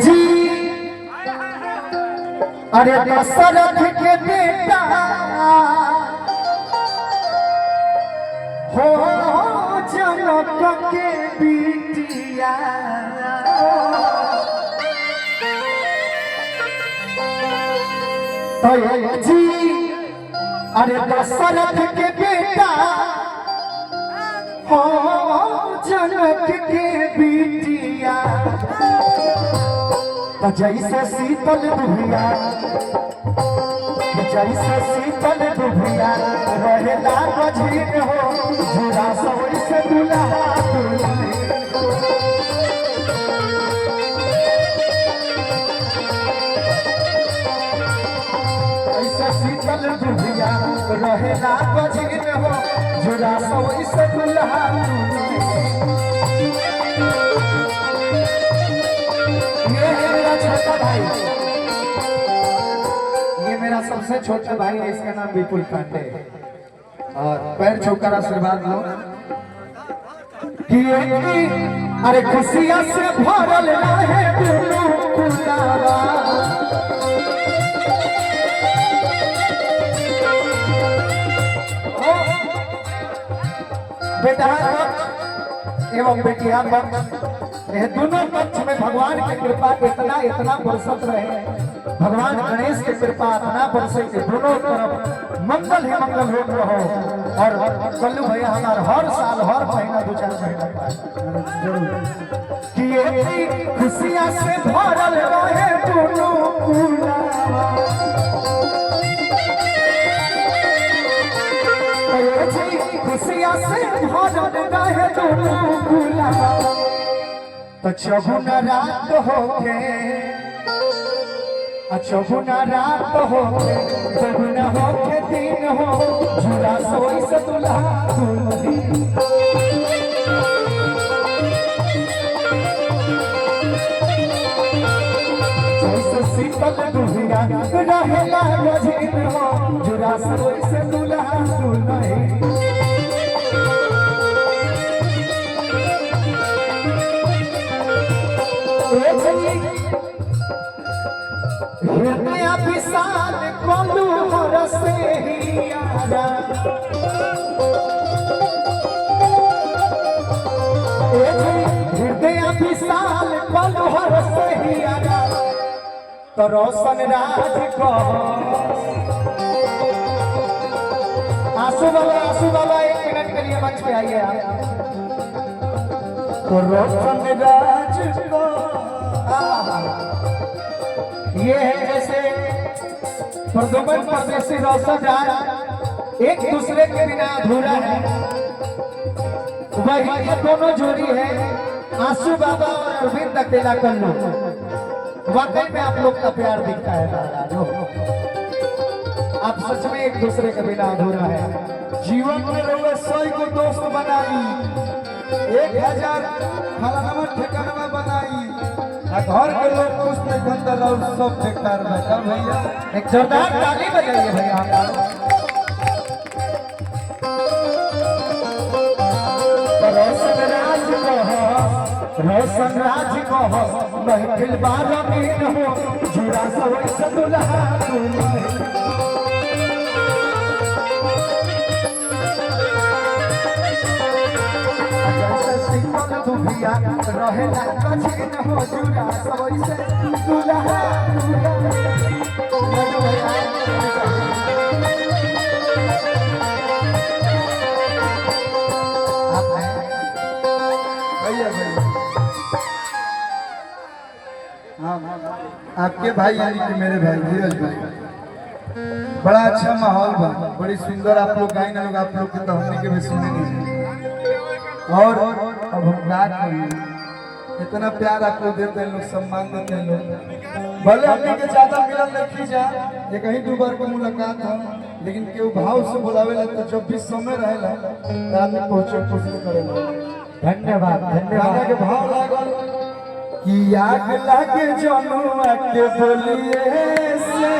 जी अरे दशरथ के बेटा हो जनक के बिटिया जी अरे दशरथ के बेटा हो जनक के बिटिया जैसे शीतल दुभिया जैसे शीतल दुभिया रहेला बझीन हो जुड़ा सवई से दुल्हा ऐसे शीतल दुभिया रहेला बझीन हो जुड़ा सवई से दुल्हा छोटा भाई ये मेरा सबसे छोटा भाई है, इसका नाम विपुल पांडे और पैर छूकर आशीर्वाद लो कि अरे खुशियां से भरल रहे दोनों कुलावा बेटा एवं बेटियां यह दोनों पक्ष में भगवान की कृपा इतना बरसत रहे भगवान गणेश की कृपा इतना बरसे के दोनों तरफ मंगल ही मंगल हो रहो और कल्लू भैया हमारे हर साल हर महीना 2-4 महीना कि ये खुशियां से भरल रहे दोनों कुलावा खुशियां से भरल रहे दोनों कुलावा तो चौगुना रात होके चौगुना रात होके चौगुना होके दिन हो जुड़ा सोई से दुल्हा जैसे शीतल दुहिया रहेला बझीन हो जुड़ा सोई से दुल्हा दुल्हन हृदय विशाल कोलू रसे हियारा हृदय विशाल कोलू रसे हियारा तो रोशन राज को आंसू बाबा 1 मिनट के लिए मंच पे आइए आप तो रोशन राज को ये है जैसे प्रदुमन परदेसी रोशन राज एक दूसरे के बिना अधूरा है वही ये दोनों जोड़ी है आंसू बाबा और अरविंद अकेला कल्लू वाकई में आप लोग का प्यार दिखता है जो आप सच में एक दूसरे के बिना अधूरा है जीवन में रहुए 100 को दोस्त बनाई 1000 फलाना ठिकाना बनाई घर के लोग खुश नहीं बंदल और सब बेकार बैठा भैया एक जोरदार ताली बजाइए भैया रोशन राज को महफिल बारमीन हो जुड़ा सवई से दुल्हा दुभिया रहेला बझीन हो जुड़ा सवई से दुल्हा आपके भाई यानी कि मेरे भाई धीरज भाई बड़ा अच्छा माहौल बा बड़ी सुंदर आप लोग गाइन लोग आप लोग के तो हमने के भी सुने नहीं और अब हम गा करें इतना प्यार आप लोग देते हैं लोग सम्मान देते हैं लोग भले हमने के ज्यादा मिलन नहीं जा ये कहीं 2 बार को मुलाकात है लेकिन केहू भाव से बुलावेला तो जब भी समय रहेला तो आदमी पहुंचे कोशिश करेला धन्यवाद धन्यवाद के भाव लागल कि आग लागे जनुआ के बोलिए